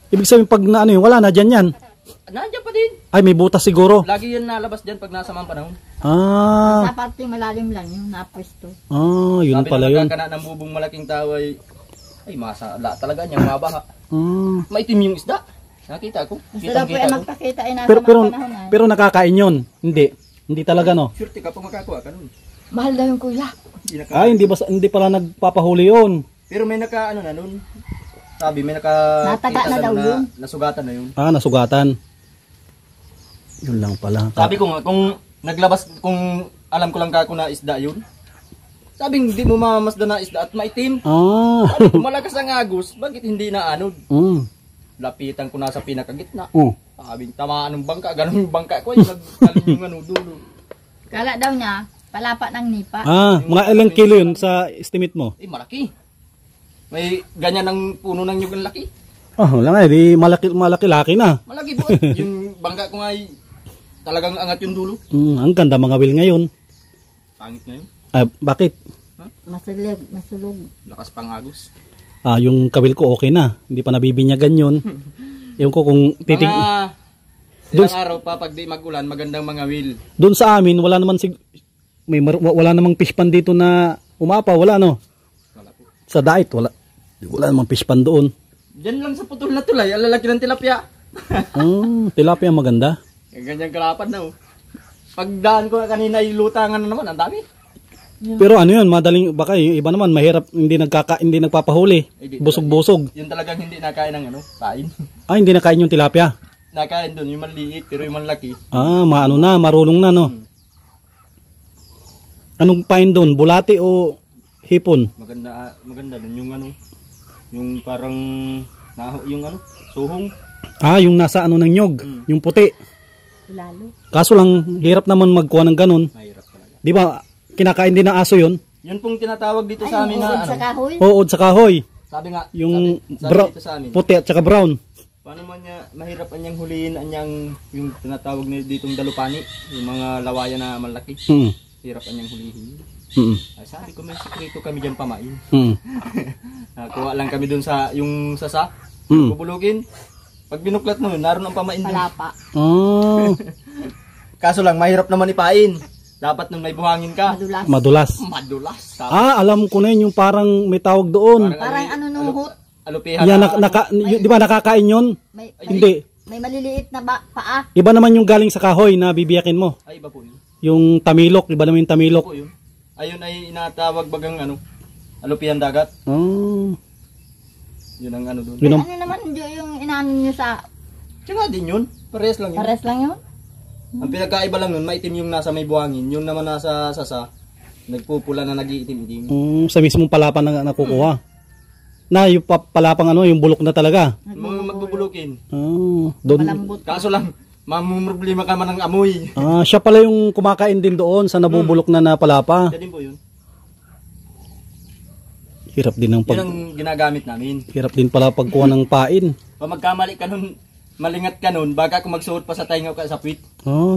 Speaker 1: Ibig sabihin pag na wala na dyan yan.
Speaker 3: Nandiyan pa din.
Speaker 1: Ay, may butas siguro.
Speaker 3: Lagi yan nalabas dyan pag nasa mga panahon.
Speaker 2: Sa parte malalim lang yung napwesto.
Speaker 1: Yun
Speaker 3: sabi
Speaker 1: pala
Speaker 3: na
Speaker 1: yun.
Speaker 3: magkakana ng bubong malaking tao ay masala talaga niyang mabaha. Maitim yung isda. Nakita ko.
Speaker 2: Gusto po ay magpakita ay nasa
Speaker 1: Pero,
Speaker 2: mga panahon ay.
Speaker 1: pero nakakain yun. Hindi talaga no.
Speaker 3: Sure, ka pa makakuha ka nun.
Speaker 2: Mahal daw yung kuya.
Speaker 1: Ay, hindi pala nagpapahuli yun.
Speaker 3: Pero may naka na nun. Sabi may naka
Speaker 2: Nataga na daw yun.
Speaker 3: Nasugatan na yun.
Speaker 1: Nasugatan. Yun lang pala.
Speaker 3: Sabi ko nga kung naglabas kung alam ko lang kako na isda yun. Sabi hindi mo mamasdan na isda at maitim. Sabi ko malakas ang agos, bakit hindi na anod? Lapitan ko na sa pinakagitna. Sabi tamaan ng bangka, ganun yung bangka ko ay nagtalim yung dulo.
Speaker 2: Kala daw niya palapa ng nipa.
Speaker 1: Mga ilang kilo yun sa estimate mo?
Speaker 3: Malaki. May ganyan ng puno ng nyug ang laki.
Speaker 1: Wala nga, di malaki-laki na.
Speaker 3: Malaki po. Yung bangka ko nga ay talagang angat yung dulo.
Speaker 1: Ang ganda mga will ngayon.
Speaker 3: Pangit na yun.
Speaker 1: Bakit?
Speaker 2: Masulog.
Speaker 3: Lakas pang agos.
Speaker 1: Yung kawil ko okay na. Hindi pa nabibinyagan yun. Yung ko kung titig...
Speaker 3: Ilang araw pa pag di mag-ulan, magandang mga will.
Speaker 1: Doon sa amin, wala naman wala namang fish pan dito na umapa. Wala no?
Speaker 3: Wala po.
Speaker 1: Sa diet, wala namang fish pan doon.
Speaker 3: Diyan lang sa putol na tulay, alalaki ng tilapia.
Speaker 1: Tilapia maganda.
Speaker 3: Ganyan kalapad na oh. Pagdaan ko kanina yung lutangan na naman, ang dami.
Speaker 1: Pero ano yun, madaling, baka yung iba naman mahirap, hindi nagpapahuli. Busog-busog.
Speaker 3: Yun talagang hindi nakain ng pain.
Speaker 1: Hindi nakain yung tilapia.
Speaker 3: Nakain doon, yung maliit, pero yung malaki.
Speaker 1: Marunong na no. Anong pain doon? Bulati o hipon?
Speaker 3: Maganda doon yung yung parang yung suhong.
Speaker 1: Yung nasa ng nyog, yung puti.
Speaker 2: Lalo.
Speaker 1: Kaso lang hirap naman magkuha ng ganun.
Speaker 3: Mahirap talaga.
Speaker 1: Di ba? Kinakain din ng aso yun.
Speaker 3: Yun pong tinatawag dito sa amin na
Speaker 2: Sa kahoy?
Speaker 1: Uod sa kahoy.
Speaker 3: Sabi nga,
Speaker 1: Yung
Speaker 3: sabi dito sa amin.
Speaker 1: puti at saka brown.
Speaker 3: Paano man niya mahirap anyang huliin yung tinatawag nila ditong dalupani, yung mga lawayan na malaki. Hirap anyang hulihin. Sabi ko may sekreto kami diyan pamain. Kuha lang kami doon sa yung sasa. Bubulugin. Pag binuklat mo, naroon ang pamain doon.
Speaker 2: Palapa.
Speaker 3: Kaso lang mahirap naman ipain. Dapat nung may buhangin ka.
Speaker 1: Madulas. Alam ko na yun, yung parang may tawag doon.
Speaker 2: Parang nuhot.
Speaker 3: Alupihan.
Speaker 1: Yan, di ba nakakain yun? Hindi.
Speaker 2: May maliliit na paa.
Speaker 1: Iba naman yung galing sa kahoy na bibiyakin mo.
Speaker 3: Ay, iba po yun.
Speaker 1: Yung tamilok, iba naman yung tamilok.
Speaker 3: Po yun. Ayun ay inatawag bagang alupihan dagat. Yun ang doon.
Speaker 1: Yun
Speaker 2: Ano naman yung inaano nyo sa...
Speaker 3: Tsaka din yun. Parehas lang yun.
Speaker 2: Pares lang yun?
Speaker 3: Ang pinagkaiba lang nun, maitim yung nasa may buhangin. Yung naman nasa sasa, nagpupula na nag-iitim-itim.
Speaker 1: Sa mismong palapan na nakukuha. Na yung palapang yung bulok na talaga.
Speaker 3: bubulukin.
Speaker 1: Doon.
Speaker 2: Malambot.
Speaker 3: Kaso lang, mamumroblema ka man ng amoy.
Speaker 1: Siya pala yung kumakain din doon sa nabubulok na palapa.
Speaker 3: Siya din po yun.
Speaker 1: Hirap din ng
Speaker 3: Yun ang ginagamit namin.
Speaker 1: Hirap din pala pagkuha ng pain.
Speaker 3: Pag magkamali ka nun, malingat ka nun, baka kung magsuot pa sa tainga ka sa puwit.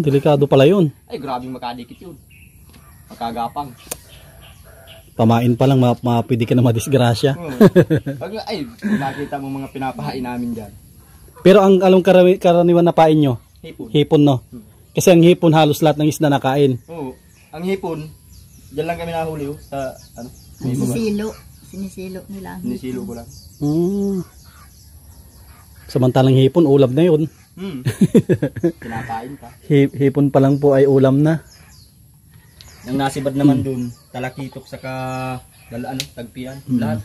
Speaker 1: Delikado pala yun.
Speaker 3: Ay, grabing makadikit yun. Makagapang.
Speaker 1: Pamain pa lang, pwede ka na madisgrasya.
Speaker 3: Ay, nakita mo mga pinapahain namin dyan.
Speaker 1: Pero ang along karaniwan na pain nyo? Hipon, no? Kasi ang hipon halos lahat ng isda nakain.
Speaker 3: Oo. Ang hipon, dyan lang kami nahuli sa ano?
Speaker 2: Sinisilo nila.
Speaker 3: Sinisilo ko lang.
Speaker 1: Samantalang hipon, ulam na yun.
Speaker 3: Pinakain pa.
Speaker 1: Hipon pa lang po ay ulam na.
Speaker 3: Ang nasibad naman dun, talakitok saka tagpian. Lahat,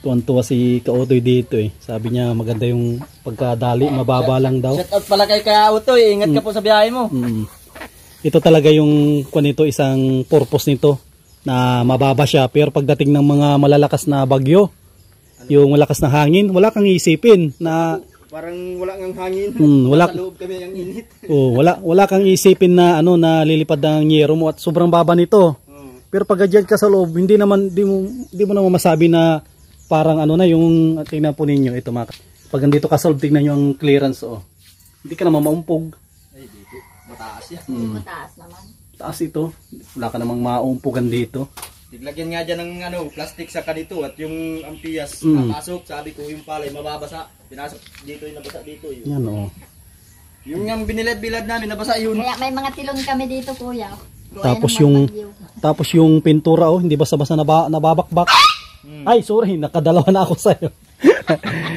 Speaker 1: Tuwan-tuwa si Kaotoy dito eh. Sabi niya maganda yung pagkadali, mababa lang daw.
Speaker 3: Shout out pala kay Kaotoy, ingat ka po sa biyahe mo.
Speaker 1: Ito talaga yung isang purpose nito na mababa siya, pero pagdating ng mga malalakas na bagyo, yung malakas na hangin, wala kang isipin na
Speaker 3: parang wala ngang hangin.
Speaker 1: Sa
Speaker 3: loob kami ang init.
Speaker 1: Wala kang isipin na na lilipad ang yero mo at sobrang baba nito. Pero pag diyan ka sa loob, hindi mo naman masabi na parang na yung tingnan po ninyo ito mga. Pag andito ka sa loob, tingnan niyo ang clearance Hindi ka naman maumpog.
Speaker 3: Ay dito, mataas yan.
Speaker 2: Mataas naman.
Speaker 1: Taas ito. Wala ka namang maumpugan dito.
Speaker 3: Tiglagyan nga dyan ng plastic sa kanito at yung ampiyas napasok, sabi ko yung palay mababasa. Pinasok dito yung nabasa dito yun.
Speaker 1: Yan
Speaker 3: Yung binilad-bilad namin nabasa yun.
Speaker 2: Kaya may mga tilon kami dito, kuya.
Speaker 1: Tapos yung pintura hindi basta-basta nababakbak. Ay, sorry, nakadalawa na ako sa'yo.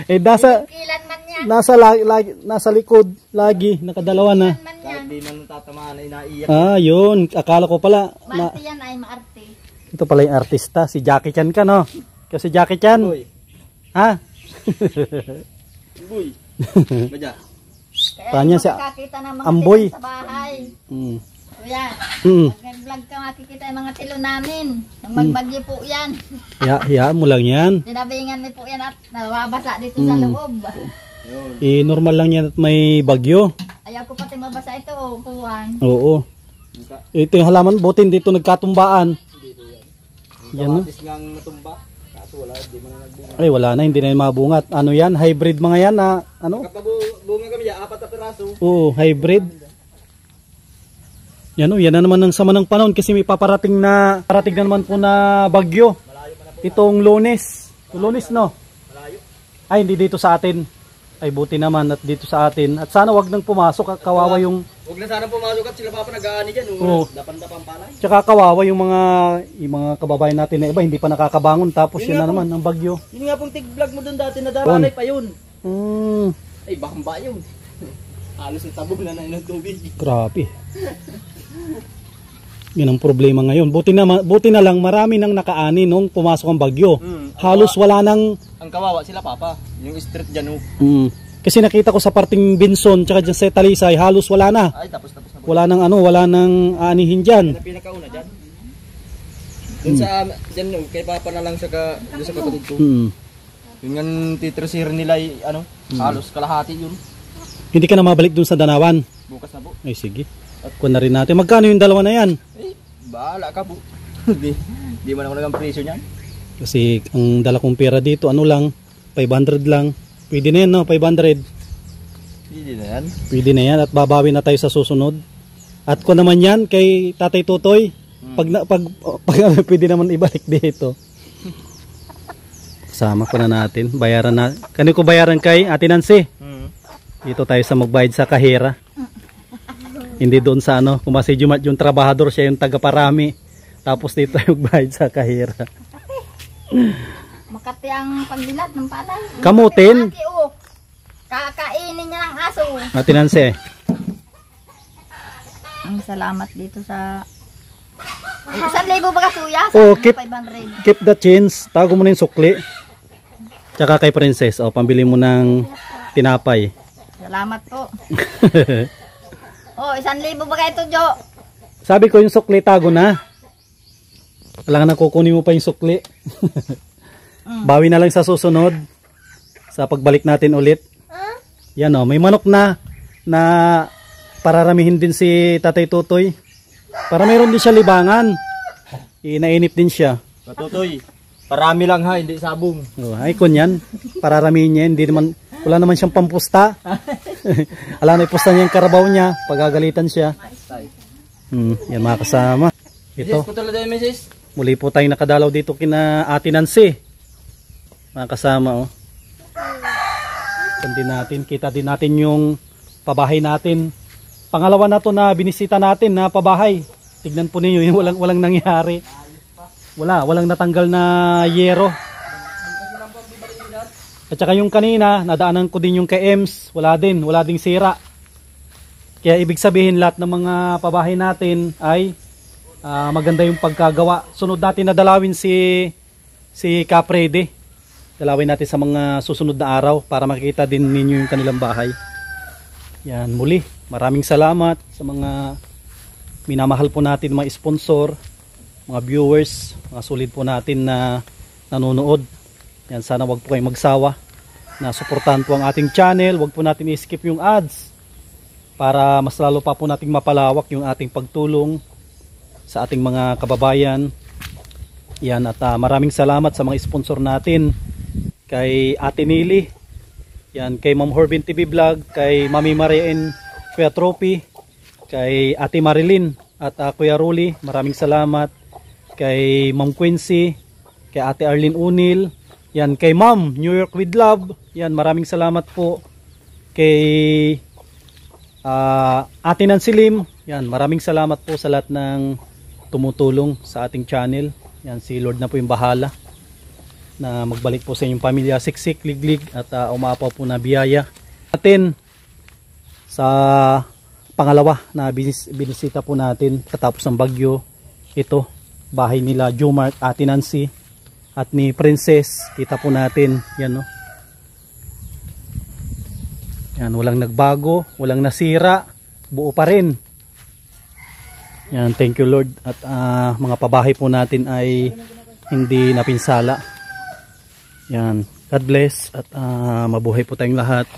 Speaker 2: Kilan man yan.
Speaker 1: Nasa likod lagi, nakadalawa na.
Speaker 3: Kahit di man tatamaan ay naiyak.
Speaker 1: Yun, akala ko pala
Speaker 2: Maarte yan ay maarte.
Speaker 1: ito pala yung artista, si Jackie Chan ka, no? Kasi Jackie Chan.
Speaker 3: Boy.
Speaker 1: Ha?
Speaker 3: Boy. Badya.
Speaker 1: Tanya si
Speaker 2: Makakita ng mga
Speaker 1: Amboy.
Speaker 2: tilon sa bahay. Kuya, mag-vlog ka makikita yung mga tilon namin. Yung magbagyo po yan.
Speaker 1: Hayaan mo lang yan.
Speaker 2: Dinabingan mo po yan at nababasa dito sa loob.
Speaker 1: Normal lang yan at may bagyo.
Speaker 2: Ayaw ko pati mabasa ito, kuwan.
Speaker 1: Oo. Ito yung halaman, buti dito nagkatumbaan. Yan, no?
Speaker 3: Ngang natumba. Kaso wala, di mo na nagbunga.
Speaker 1: Ay, wala na, hindi na yung mabungat. Ano yan? Hybrid mga yan na,
Speaker 3: Kapag bunga kami, 4 na piraso.
Speaker 1: Oo, hybrid. Yan na naman ang sama ng panahon kasi may parating na naman po na bagyo. Itong Lunes. Lunes, no?
Speaker 3: Malayo.
Speaker 1: Ay, hindi dito sa atin. Ay, buti naman at dito sa atin. At sana wag nang pumasok at kawawa yung...
Speaker 3: Huwag na sana pumasok at sila pa nag-aani dyan. Dapan-dapan palay.
Speaker 1: Tsaka kawawa yung mga kababayan natin na iba, hindi pa nakakabangon. Tapos yun na naman, ang bagyo.
Speaker 3: Yun nga pong tig-vlog mo dun dati, nadaranay pa yun. Ay, bakamba yun. Halos ang tabog na ng tubig.
Speaker 1: Grabe. Yan ang problema ngayon. Buti na lang marami nang nakaani nung pumasok ang bagyo. Halos wala nang...
Speaker 3: Ang kawawa sila papa, yung street dyan
Speaker 1: Kasi nakita ko sa parting Binson tsaka dyan sa Talisay, halos wala na.
Speaker 3: Ay, tapos na.
Speaker 1: Wala nang aanihin dyan.
Speaker 3: Yan ang pinakauna dyan. Dun sa, dyan kay papa na lang sa kapatid ko. Yung nga titrasir nila halos kalahati yun.
Speaker 1: Hindi ka na mabalik dun sa Danawan?
Speaker 3: Bukas na po.
Speaker 1: Ay sige. Kuha na rin natin. Magkano yung dalawa na yan?
Speaker 3: Bahala ka po. Di man ako nagang presyo niyan.
Speaker 1: Kasi ang dala kong pera dito, lang, 500 lang. Pwede na yan, no? 500.
Speaker 3: Pwede na yan.
Speaker 1: Pwede na yan at babawi na tayo sa susunod. At kung naman yan, kay Tatay Tutoy, pag pwede naman ibalik dito. Kasama ko na natin. Bayaran na. Kani ko bayaran kay Ate Nancy? Dito tayo sa magbayad sa kahera. Hindi doon sa kung si Jumat yung trabahador, siya yung taga-parami. Tapos dito tayo magbayad sa kahera.
Speaker 2: Makati ang pagdilat ng palay.
Speaker 1: Kamutin.
Speaker 2: Kakainin niya ng aso.
Speaker 1: Ate Nancy.
Speaker 2: Ang salamat dito sa... 1,000 ba kasuya?
Speaker 1: Keep the change. Tago mo na yung sukli. Tsaka kay Princess. Pambili mo ng tinapay.
Speaker 2: Salamat po. 1,000 ba ito, Jo?
Speaker 1: Sabi ko yung sukli tago na. Kailangan na kukunin mo pa yung sukli. Bawi na lang sa susunod. sa pagbalik natin ulit. Yan o, may manok na pararamihin din si Tatay Tutoy. Para mayroon din siya libangan. Inainip din siya.
Speaker 3: Tutoy, parami lang ha, hindi sabong.
Speaker 1: Oh, ay kun yan, pararamihin niya. Hindi naman, wala naman siyang pampusta. Alam na ipusta niya yung karabaw niya. Pagagalitan siya. Yan mga kasama. Ito. Muli po tayong nakadalaw dito kina Ate Nancy. Mga kasama oh. Kita din natin yung pabahay natin. Pangalawa na to na binisita natin na pabahay. Tignan po ninyo yung walang nangyari. Walang natanggal na yero. At saka yung kanina, nadaanan ko din yung kay Ems. Wala ding sira. Kaya ibig sabihin lahat ng mga pabahay natin ay maganda yung pagkagawa. Sunod natin na dalawin si Caprede. Dalawin natin sa mga susunod na araw para makikita din ninyo yung kanilang bahay. Yan, muli. Maraming salamat sa mga minamahal po natin, mga sponsor, mga viewers, mga solid po natin na nanonood. Yan, sana wag po kayong magsawa na suportahan po ang ating channel. Wag po natin i-skip yung ads para mas lalo pa po nating mapalawak yung ating pagtulong sa ating mga kababayan. Yan, at maraming salamat sa mga sponsor natin. Kay Ate Nili, yan, kay Ma'am Horbin TV Vlog, kay Mami Maria and Kuya Trophy, kay Ate Marilyn at Kuya Ruli, maraming salamat. Kay Ma'am Quincy, kay Ate Arlene Unil, yan, kay Ma'am New York with Love, yan, maraming salamat po. Kay Ate Nancy Lim, yan, maraming salamat po sa lahat ng tumutulong sa ating channel. Yan, si Lord na po yung bahala na magbalik po sa inyong pamilya, siksik, liglig at umapaw po na biyaya natin sa pangalawa na binisita po natin katapos ng bagyo. Ito, bahay nila Jomart, Ate Nancy at ni Princess. Kita po natin yan, no? Yan, walang nagbago, walang nasira, buo pa rin. Yan, thank you Lord. At mga pabahay po natin ay hindi napinsala. Yan, God bless at mabuhay po tayong lahat.